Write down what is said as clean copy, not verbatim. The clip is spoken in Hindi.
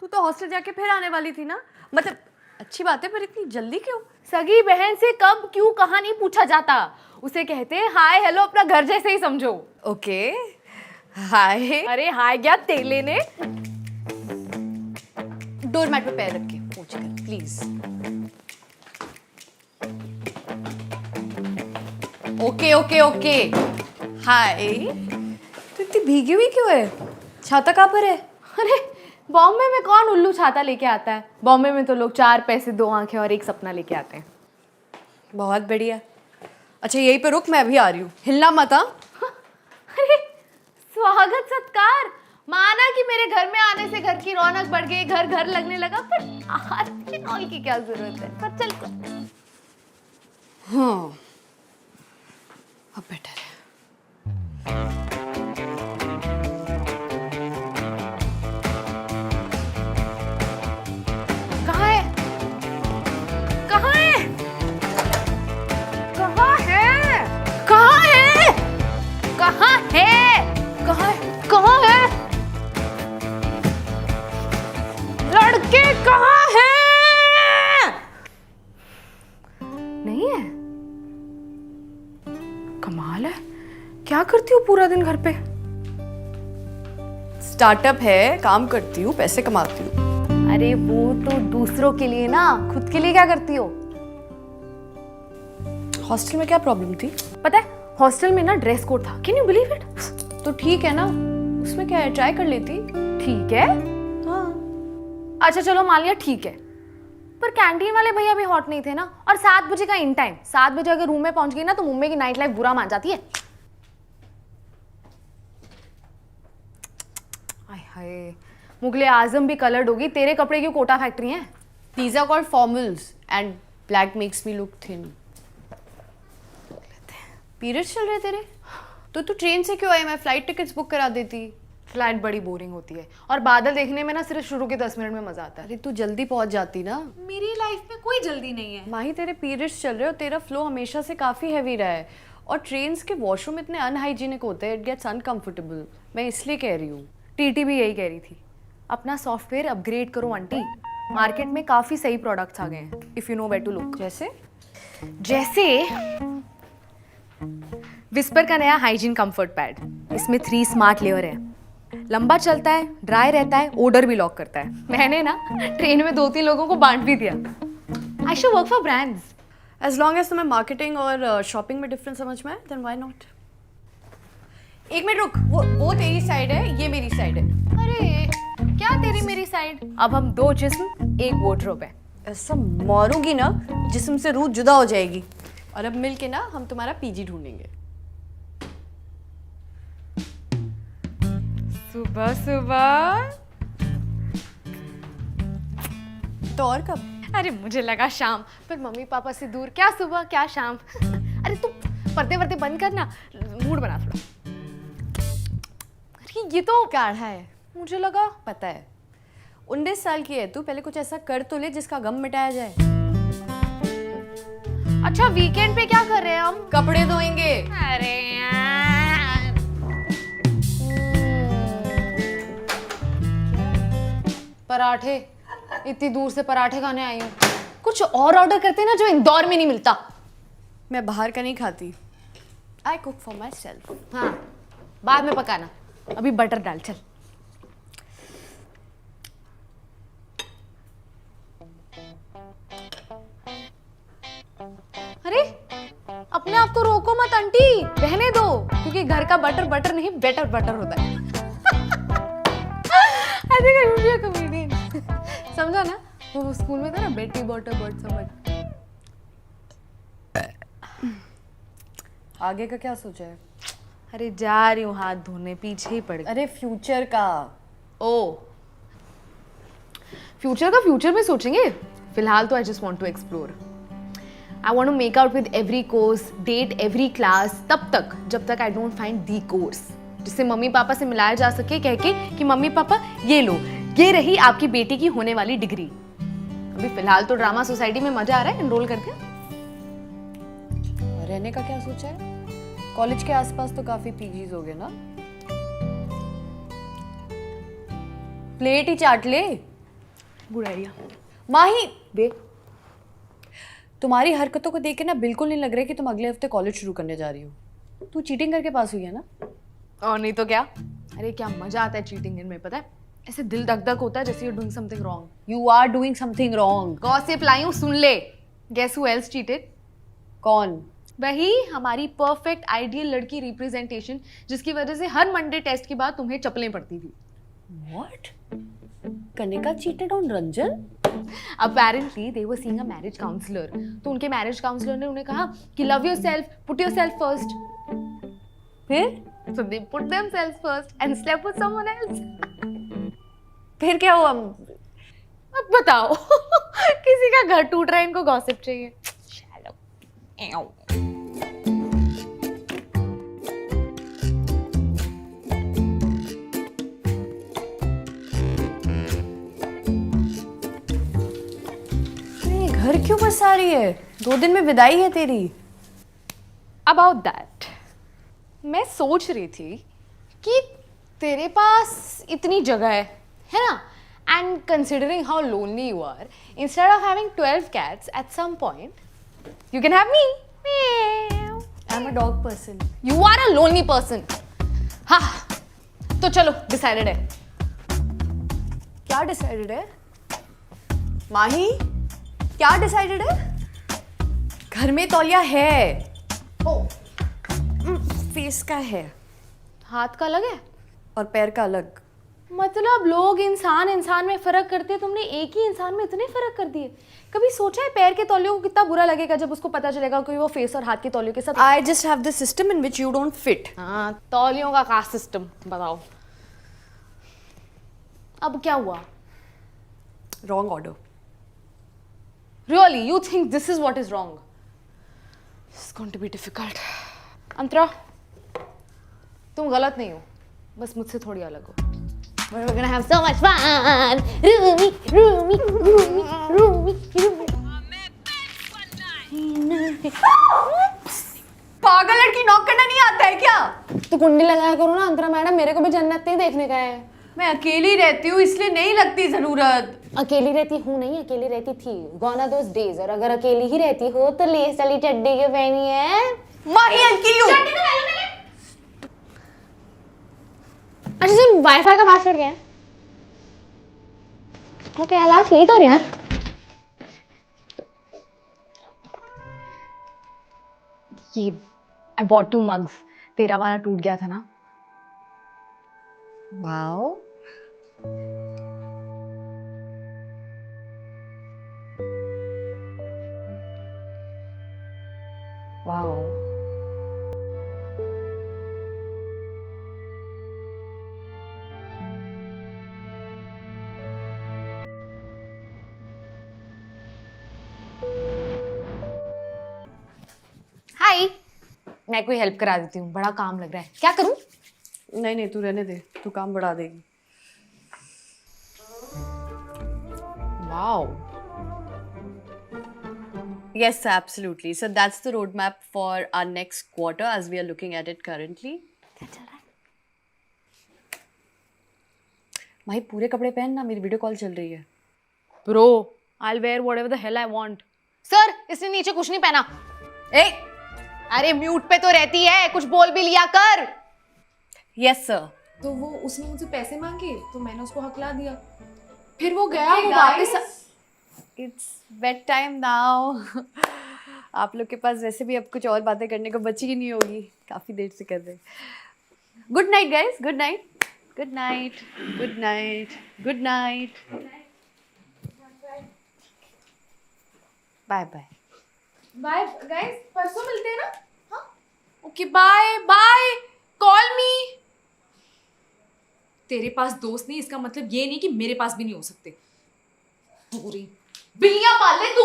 तू तो हॉस्टल जाके फिर आने वाली थी ना, मतलब अच्छी बात है, पर इतनी जल्दी क्यों? सगी बहन से कब क्यों कहाँ नहीं पूछा जाता, उसे कहते हैं हाय हेलो, अपना घर जैसे ही समझो। Okay hi. अरे हाय क्या तेले ने। डोरमैट पे पैर रख के पूछ कर please. Okay okay okay hi. तू इतनी भीगी हुई क्यों है? छाता कहाँ पर है? अरे बॉम्बे में कौन उल्लू छाता लेके आता है, बॉम्बे में तो लोग 4 पैसे 2 आंखें और 1 सपना लेके आते हैं। बहुत बढ़िया। अच्छा यहीं पे रुक, मैं अभी आ रही हूँ, हिलना मत। हाँ अरे स्वागत सत्कार, माना कि मेरे घर में आने से घर की रौनक बढ़ गई, घर घर लगने लगा, पर आरती नॉल की क्या जरूरत है? पर चल। हाँ अब बेटर है। कहाँ है? कहाँ है? कहाँ है? कहाँ है? कहाँ है? कहाँ है? कहाँ है? लड़के कहाँ हैं? नहीं है। कमाल है, क्या करती हूँ पूरा दिन घर पे? स्टार्टअप है, काम करती हूँ, पैसे कमाती हूँ। अरे वो तो दूसरों के लिए ना, खुद के लिए क्या करती हो? हॉस्टल में क्या प्रॉब्लम थी? पता है हॉस्टल में ना ड्रेस कोड था, कैन यू बिलीव इट? तो ठीक है ना, उसमें क्या है, ट्राई कर लेती। ठीक है, हाँ अच्छा चलो मान लिया ठीक है, पर कैंटीन वाले भैया भी हॉट नहीं थे ना, और 7 बजे का इन टाइम, 7 बजे अगर रूम में पहुंच गई ना तो मुंबई की नाइट लाइफ बुरा मान जाती है। आय हाय, मुगले आजम भी कलर्ड होगी, तेरे कपड़े क्यों कोटा फैक्ट्री है? These are called formals and black makes me look thin. Periods चल रहे तेरे? तो तू ट्रेन से क्यों आई? मैं फ्लाइट टिकट्स बुक करा देती। फ्लाइट बड़ी बोरिंग होती है, और बादल देखने में ना सिर्फ शुरू के 10 मिनट में मजा आता है। अरे तू जल्दी पहुंच जाती ना। मेरी लाइफ में कोई जल्दी नहीं है। माही तेरे पीरियड्स चल रहे हो, तेरा फ्लो हमेशा से काफी हैवी रहा है, और ट्रेन्स के वॉशरूम इतने अनहाइजीनिक होते हैं, इट गेट्स अनकंफर्टेबल। मैं इसलिए कह रही हूँ। टीटी भी यही कह रही थी, अपना सॉफ्टवेयर अपग्रेड करो आंटी, मार्केट में काफी सही प्रोडक्ट्स आ गए हैं, if you know where to look. जैसे विस्पर का नया हाइजीन कंफर्ट पैड, इसमें 3 स्मार्ट लेयर है, लंबा चलता है, ड्राई रहता है, ओडर भी लॉक करता है। मैंने ना ट्रेन में 2-3 लोगों को बांट भी दिया। I should work for brands. As long as तुम्हें मार्केटिंग और शॉपिंग में डिफरेंस समझ में आए, देन व्हाई नॉट। एक मिनट रुक, वो तेरी साइड है, ये मेरी साइड है। अरे क्या तेरी मेरी साइड? अब हम 2 जिस्म 1 वॉर्डरोब है। ऐसा मारूंगी ना जिस्म से रूह जुदा हो जाएगी। और अब मिल के ना हम तुम्हारा पीजी ढूंढेंगे। सुबह सुबह तो और कब? अरे मुझे लगा शाम, पर मम्मी पापा से दूर, क्या सुबह क्या शाम। अरे तू पर्दे वर्दे बंद करना, मूड बना थोड़ा। अरे ये तो काढ़ा है, मुझे लगा। पता है 19 साल की है तू, पहले कुछ ऐसा कर तो ले जिसका गम मिटाया जाए। अच्छा वीकेंड पे क्या कर रहे हैं हम? कपड़े धोएंगे। अरे यार, पराठे, इतनी दूर से पराठे खाने आई हूँ, कुछ और ऑर्डर करते ना जो इंदौर में नहीं मिलता। मैं बाहर का नहीं खाती, I cook for my self. हाँ बाद में पकाना, अभी बटर डाल चल। अरे अपने आप को रोको मत आंटी, रहने दो, क्योंकि घर का बटर बटर नहीं बेटर बटर होता है। I think I would be a comedian. समझा ना, वो स्कूल में था ना, बेटी बटर बट समझ। आगे का क्या सोचा है? अरे जा रही हूँ हाथ धोने, पीछे ही पड़ गई। अरे फ्यूचर का। ओ फ्यूचर का फ्यूचर में सोचेंगे, फिलहाल तो I just want to explore. I want to make out with every course, date every class, तब तक जब तक I don't find the course जिससे मम्मी पापा से मिलाया जा सके, कह के कि मम्मी पापा ये लो, ये रही आपकी बेटी की होने वाली डिग्री। अभी फिलहाल तो ड्रामा सोसाइटी में मजा आ रहा है, एनरोल करके। रहने का क्या सोचा है? कॉलेज के आसपास तो काफी पीजीज हो गए ना। प्लेट ही चाट ले। Good idea. माही वे, तुम्हारी हरकतों को देख के ना बिल्कुल नहीं लग रहा है कि तुम अगले हफ्ते कॉलेज शुरू करने जा रही हो। तू चीटिंग करके पास हुई है ना? और नहीं तो क्या। अरे क्या मजा आता है चीटिंग में, पता है? ऐसे दिल धक धक होता है जैसे you doing something wrong. You are doing something wrong. Gossip लाई हूँ, सुन ले। Guess who else cheated? कौन? वही हमारी परफेक्ट आइडियल लड़की रिप्रेजेंटेशन, जिसकी वजह से हर मंडे टेस्ट के बाद तुम्हें चप्पलें पड़ती थी। What? Kanika cheated on Ranjan? Apparently they were seeing a marriage counselor. तो उनके मैरिज काउंसलर ने उन्हें कहा कि love yourself, put yourself first. फिर? So they put themselves first and slept with someone else. फिर क्या हुआ? अब बताओ किसी का घर टूट रहा है, इनको गॉसिप चाहिए। Shallow. घर क्यों बसा रही है? 2 दिन में विदाई है तेरी। About that, मैं सोच रही थी कि तेरे पास इतनी जगह है ना? And considering how lonely you are, instead of having 12 cats at some point, you can have me. Meow. I'm a dog person. You are a lonely person. हाँ, तो चलो decided है। क्या डिसाइडेड है? माही, क्या डिसाइडेड है? घर में तौलिया है। फेस का है। हाथ का अलग है और पैर का अलग। मतलब लोग इंसान इंसान में फर्क करते हैं, तुमने एक ही इंसान में इतने फर्क कर दिए। कभी सोचा है पैर के तौलियों को कितना बुरा लगेगा जब उसको पता चलेगा कि वो फेस और हाथ के तौलियों के साथ। I just have this system in which you don't fit. हाँ, तौलियों का कास्ट सिस्टम बताओ। अब क्या हुआ? Wrong order. Really, you think this is what is wrong? It's going to be difficult. अंतरा, तुम गलत नहीं हो, बस मुझसे थोड़ी अलग हो। But we're gonna have so much fun. Roomy, roomy, roomy, roomy, roomy. पागल लड़की, नॉक करना नहीं आता है क्या? तो कुंडी लगाया करो ना अंतरा मैडम, मेरे को भी जन्नत नहीं देखने का है। मैं अकेली रहती हूँ इसलिए नहीं लगती जरूरत। अकेली रहती हूँ नहीं, अकेली रहती थी। Gone are those days. और अगर अकेली ही रहती हो तो लेस वाली चड्डी क्यों पहनी है? माही, I'll kill you. अच्छा सुन, वाईफाई का पासवर्ड क्या है? ओके, लास्ट लेट हो रही है। ये I bought 2 mugs. तेरा वाला टूट गया था ना? Wow. Wow. हाय, मैं कोई हेल्प करा देती हूँ, बड़ा काम लग रहा है। क्या करूँ? नहीं नहीं, तू रहने दे, तू काम बढ़ा देगी। Wow. Yes, absolutely. So that's the roadmap for our next quarter as we are looking at it currently. क्या चल रहा है? माही, पूरे कपड़े पहन ना, मेरी वीडियो कॉल चल रही है। Bro, I'll wear whatever the hell I want. Sir, इसने नीचे कुछ नहीं पहना। ए, अरे म्यूट पे तो रहती है, कुछ बोल भी लिया कर। yes sir. तो वो उसने मुझसे पैसे मांगे तो मैंने उसको हकला दिया, फिर वो गया, वो वापस। It's bedtime now. आप लोग के पास वैसे भी अब कुछ और बातें करने को बची ही नहीं होगी, काफी देर से कर रहे। Good night guys, good night, good night, good night, good night, bye bye. Bye guys, परसों मिलते हैं ना? हाँ, okay, bye bye, call me. तेरे पास दोस्त नहीं इसका मतलब ये नहीं कि मेरे पास भी नहीं हो सकते। पूरी बिल्लियां पाल ले तू।